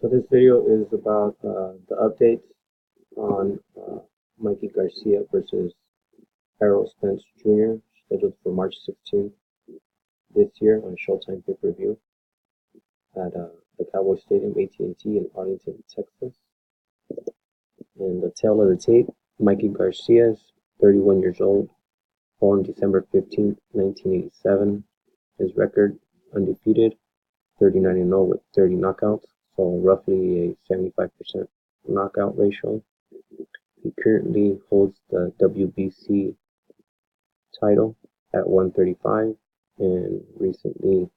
So this video is about the updates on Mikey Garcia versus Spence Jr. scheduled for March 16th this year on Showtime pay-per-view at the Cowboy Stadium, AT&T in Arlington, Texas. And the tale of the tape: Mikey Garcia is 31 years old, born December 15th, 1987. His record: undefeated, 39-0 with 30 knockouts, so roughly a 75% knockout ratio. He currently holds the WBC title at 135 and recently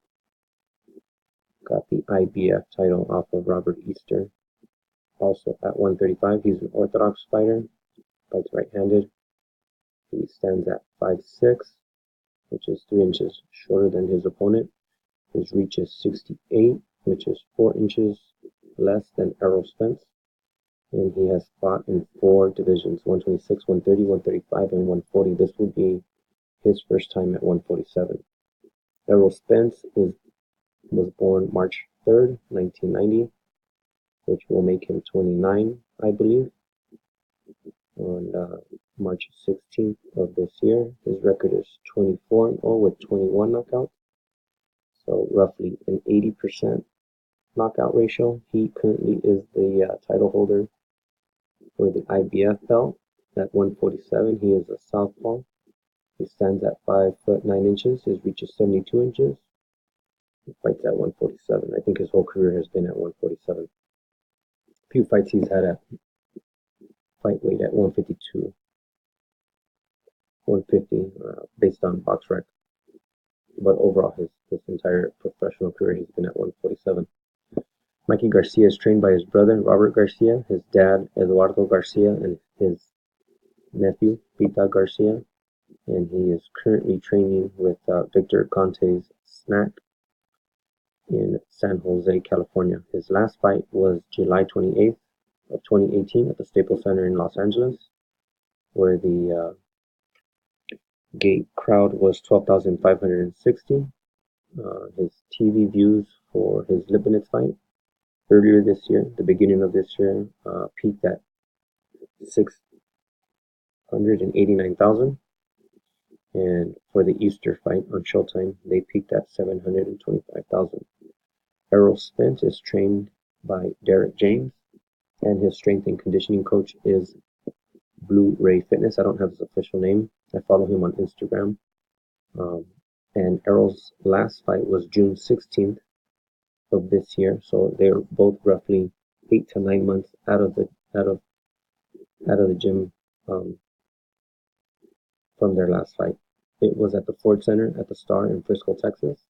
got the IBF title off of Robert Easter, also at 135. He's an orthodox fighter, fights right-handed. He stands at 5'6", which is 3 inches shorter than his opponent. His reach is 68, which is 4 inches less than Spence. And he has fought in 4 divisions: 126, 130, 135, and 140. This will be his first time at 147. Spence was born March 3rd, 1990, which will make him 29, I believe, on March 16th of this year. His record is 24-0 with 21 knockouts, so roughly an 80% knockout ratio. He currently is the title holder for the IBF belt at 147. He is a southpaw. He stands at 5'9". His reach is 72 inches. He fights at 147. I think his whole career has been at 147. A few fights he's had at fight weight at 152, 150, based on BoxRec. But overall, his entire professional career, he's been at 147. Mikey Garcia is trained by his brother, Robert Garcia, his dad, Eduardo Garcia, and his nephew, Pita Garcia. And he is currently training with Victor Conte's Snack in San Jose, California. His last fight was July 28th of 2018 at the Staples Center in Los Angeles, where the gate crowd was 12,560. His TV views for his Lipinets fight earlier this year, the beginning of this year, peaked at 689,000. And for the Easter fight on Showtime, they peaked at 725,000. Spence is trained by Derek James, and his strength and conditioning coach is Blue Ray Fitness. I don't have his official name. I follow him on Instagram. And Errol's last fight was June 16th of this year, so they're both roughly 8 to 9 months out of the gym from their last fight. It was at the Ford Center at the Star in Frisco, Texas.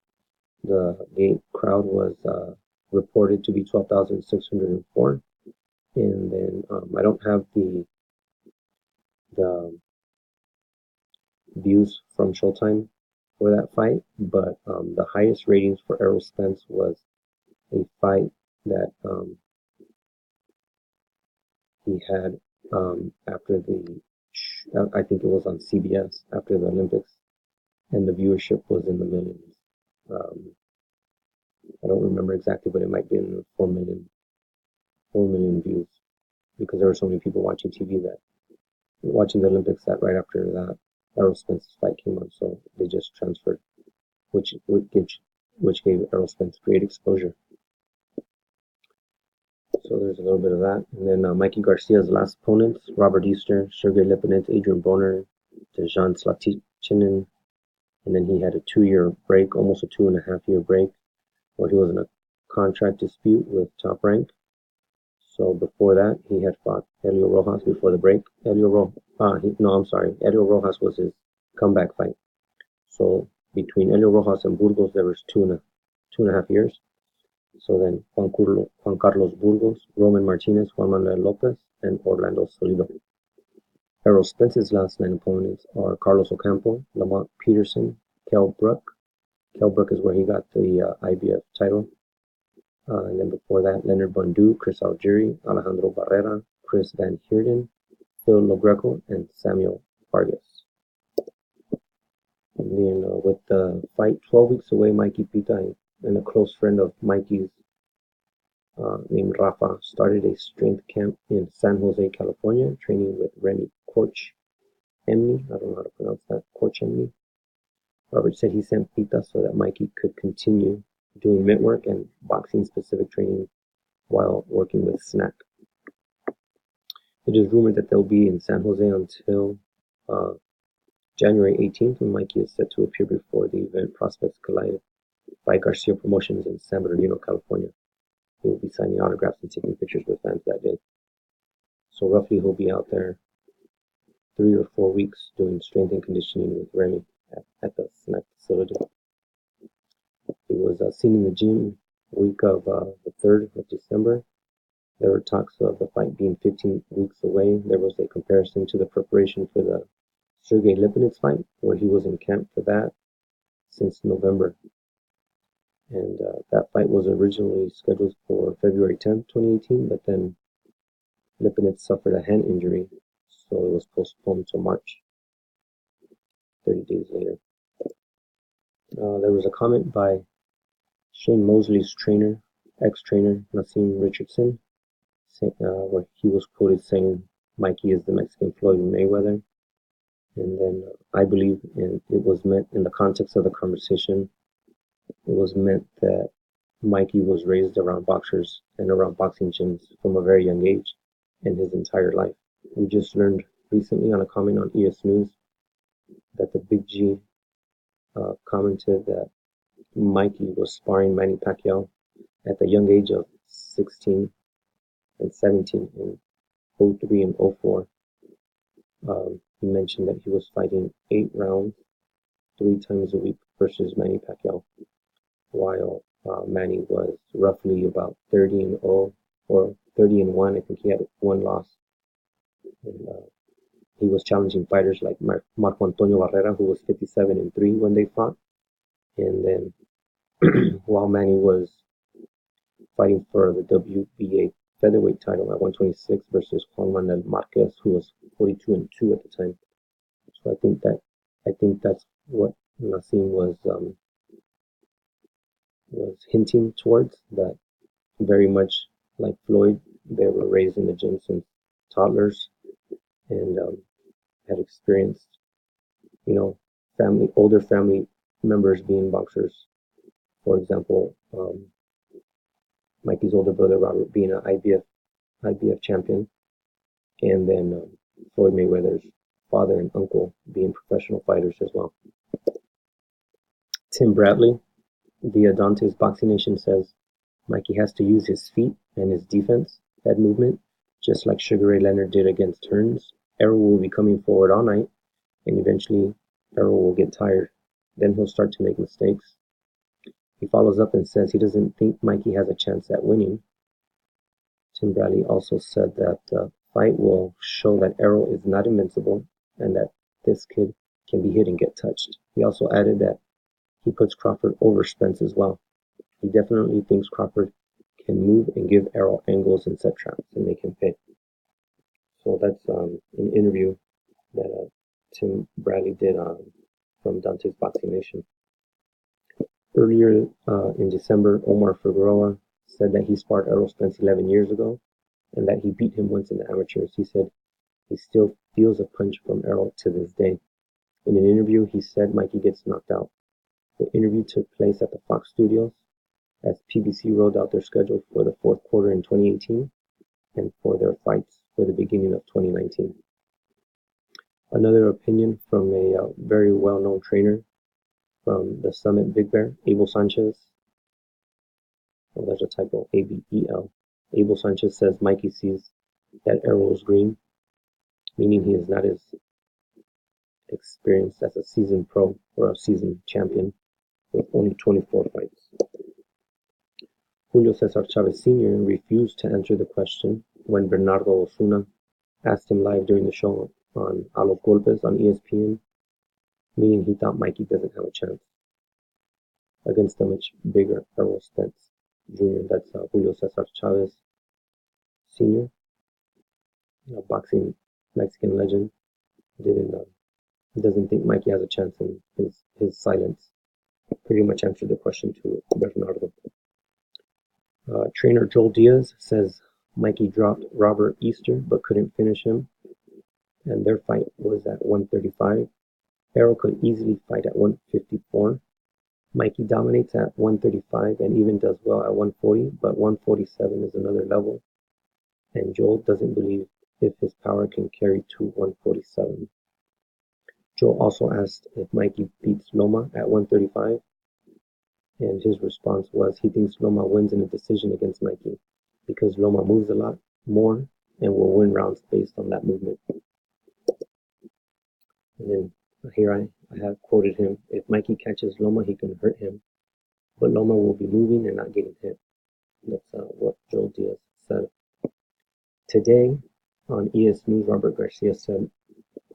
The gate crowd was reported to be 12,604. And then I don't have the views from Showtime for that fight, but the highest ratings for Spence was a fight that he had after I think it was on CBS after the Olympics, and the viewership was in the millions. I don't remember exactly, but it might be in the 4 million views, because there were so many people watching TV that watching the Olympics that right after that Spence's fight came on, so they just transferred, which gave Spence great exposure. So there's a little bit of that. And then Mikey Garcia's last opponents: Robert Easter, Sergey Lipinets, Adrian Broner, Dejan Slatichinin. And then he had a 2-year break, almost a 2.5-year break, where he was in a contract dispute with Top Rank. So before that, he had fought Helio Rojas before the break. Helio Rojas was his comeback fight. So between Helio Rojas and Burgos, there was 2.5 years. So then Juan Carlos Burgos, Roman Martinez, Juan Manuel Lopez, and Orlando Solido. Spence's last 9 opponents are Carlos Ocampo, Lamont Peterson, Kell Brook. Kell Brook is where he got the IBF title. And then before that, Leonard Bundu, Chris Algieri, Alejandro Barrera, Chris Van Heerden, Phil Logreco, and Samuel Vargas. And then with the fight 12 weeks away, Mikey Pita and a close friend of Mikey's named Rafa started a strength camp in San Jose, California, training with Remy Korchemny. I don't know how to pronounce that. Korchemny. Robert said he sent Pita so that Mikey could continue doing mitt work and boxing-specific training while working with Snack. It is rumored that they'll be in San Jose until January 18th, when Mikey is set to appear before the event Prospects Collide by Garcia Promotions in San Bernardino, California. He will be signing autographs and taking pictures with fans that day. So roughly he'll be out there 3 or 4 weeks doing strength and conditioning with Remy at the Snack facility. He was seen in the gym week of the 3rd of December. There were talks of the fight being 15 weeks away. There was a comparison to the preparation for the Sergey Lipinets fight, where he was in camp for that since November. And that fight was originally scheduled for February 10th, 2018, but then Lipinets suffered a hand injury, so it was postponed to March, 30 days later. There was a comment by Shane Mosley's trainer, ex-trainer Nassim Richardson, where he was quoted saying Mikey is the Mexican Floyd Mayweather. And then I believe it was meant in the context of the conversation, it was meant that Mikey was raised around boxers and around boxing gyms from a very young age in his entire life. We just learned recently on a comment on EsNews that the Big G commented that Mikey was sparring Manny Pacquiao at the young age of 16 and 17 in 03 and 04. He mentioned that he was fighting 8 rounds 3 times a week versus Manny Pacquiao, while Manny was roughly about 30-0 or 30-1. I think he had 1 loss. And he was challenging fighters like Marco Antonio Barrera, who was 57-3 when they fought. And then while Manny was fighting for the WBA featherweight title at 126 versus Juan Manuel Marquez, who was 42-2 at the time. So I think that's what Nassim was hinting towards, that very much like Floyd, they were raised in the gym since toddlers and had experienced, older family members being boxers. For example, Mikey's older brother Robert being an IBF champion, and then Floyd Mayweather's father and uncle being professional fighters as well. Tim Bradley via Dontae's Boxing Nation says Mikey has to use his feet and his defense, head movement, just like Sugar Ray Leonard did against Hearns. Errol will be coming forward all night, and eventually Errol will get tired. Then he'll start to make mistakes. He follows up and says he doesn't think Mikey has a chance at winning. Tim Bradley also said that the fight will show that Errol is not invincible and that this kid can be hit and get touched. He also added that he puts Crawford over Spence as well. He definitely thinks Crawford can move and give Errol angles and set traps and make him pay. So that's an interview that Tim Bradley did from Dontae's Boxing Nation. Earlier in December, Omar Figueroa said that he sparred Errol Spence 11 years ago and that he beat him once in the amateurs. He said he still feels a punch from Errol to this day. In an interview, he said Mikey gets knocked out. The interview took place at the Fox Studios as PBC rolled out their schedule for the 4th quarter in 2018 and for their fights for the beginning of 2019. Another opinion from a very well-known trainer from the Summit Big Bear, Abel Sanchez. Oh, there's a typo, A-B-E-L. Abel Sanchez says Mikey sees that Errol is green, meaning he is not as experienced as a seasoned pro or a seasoned champion with only 24 fights. Julio Cesar Chavez Sr. refused to answer the question when Bernardo Osuna asked him live during the show on A Los Golpes on ESPN, meaning he thought Mikey doesn't have a chance against a much bigger Errol Spence Jr. That's Julio Cesar Chavez Sr., a boxing Mexican legend. Doesn't think Mikey has a chance, and his silence pretty much answered the question to Bernardo. Trainer Joel Diaz says Mikey dropped Robert Easter but couldn't finish him, and their fight was at 135. Errol could easily fight at 154. Mikey dominates at 135 and even does well at 140, but 147 is another level, and Joel doesn't believe if his power can carry to 147. Joel also asked if Mikey beats Loma at 135, and his response was he thinks Loma wins in a decision against Mikey because Loma moves a lot more and will win rounds based on that movement. And then here I have quoted him, if Mikey catches Loma, he can hurt him, but Loma will be moving and not getting hit. That's what Joel Diaz said. Today on EsNews, Robert Garcia said,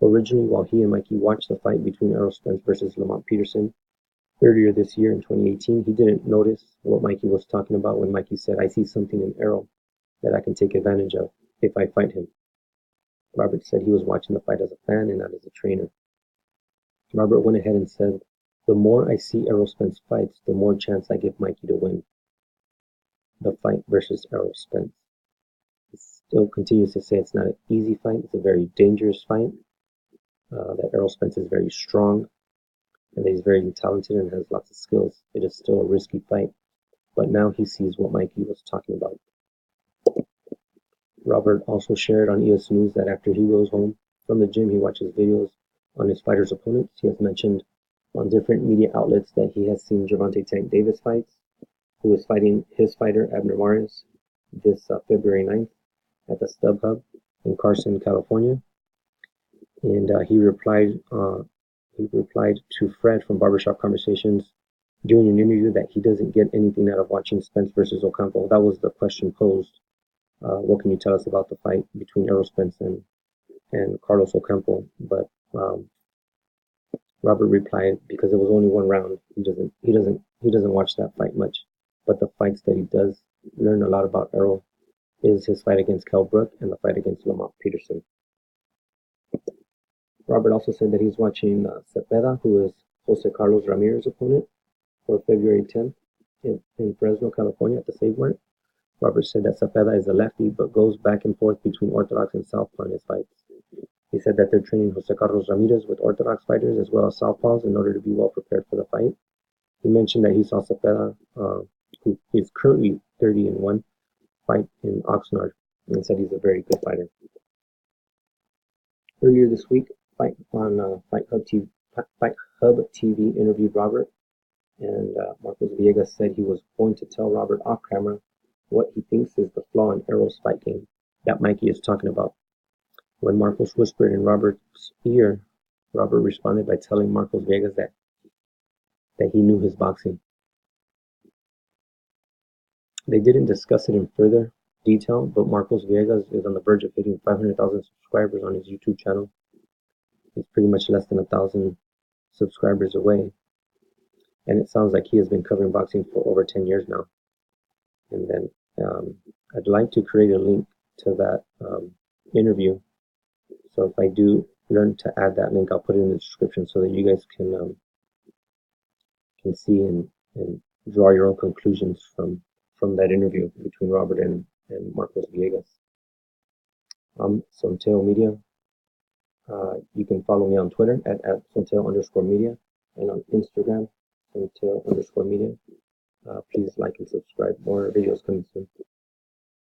originally while he and Mikey watched the fight between Errol Spence versus Lamont Peterson, earlier this year in 2018, he didn't notice what Mikey was talking about when Mikey said, I see something in Errol that I can take advantage of if I fight him. Robert said he was watching the fight as a fan and not as a trainer. Robert went ahead and said, the more I see Errol Spence fights, the more chance I give Mikey to win the fight versus Errol Spence. He still continues to say it's not an easy fight. It's a very dangerous fight. That Errol Spence is very strong and that he's very talented and has lots of skills. It is still a risky fight, but now he sees what Mikey was talking about. Robert also shared on EsNews that after he goes home from the gym, he watches videos on his fighters' opponents. He has mentioned on different media outlets that he has seen Gervonta Tank Davis fights, who is fighting his fighter Abner Mares this February 9th at the StubHub in Carson, California. And he replied to Fred from Barbershop Conversations during an interview that he doesn't get anything out of watching Spence versus Ocampo. That was the question posed. What can you tell us about the fight between Errol Spence and Carlos Ocampo? But Robert replied, because it was only one round, he doesn't watch that fight much. But the fights that he does learn a lot about Errol is his fight against Kell Brook and the fight against Lamont Peterson. Robert also said that he's watching Cepeda, who is Jose Carlos Ramirez's opponent, for February 10th in Fresno, California at the Save Mart. Robert said that Cepeda is a lefty but goes back and forth between Orthodox and Southpaw in his fights. He said that they're training Jose Carlos Ramirez with Orthodox fighters as well as Southpaws in order to be well prepared for the fight. He mentioned that he saw Cepeda, who is currently 30-1, fight in Oxnard, and said he's a very good fighter. Earlier this week, Fight on FightHubTv interviewed Robert, and Marcos Villegas said he was going to tell Robert off camera what he thinks is the flaw in Errol's fight game that Mikey is talking about. When Marcos whispered in Robert's ear, Robert responded by telling Marcos Villegas that he knew his boxing. They didn't discuss it in further detail, but Marcos Villegas is on the verge of hitting 500,000 subscribers on his YouTube channel. He's pretty much less than 1,000 subscribers away, and it sounds like he has been covering boxing for over 10 years now. And then I'd like to create a link to that interview. So if I do learn to add that link, I'll put it in the description so that you guys can see and draw your own conclusions from that interview between Robert and Marcos Villegas. Sonteo Media. You can follow me on Twitter at Sonteo_media and on Instagram, Sonteo_media. Please like and subscribe. More videos coming soon.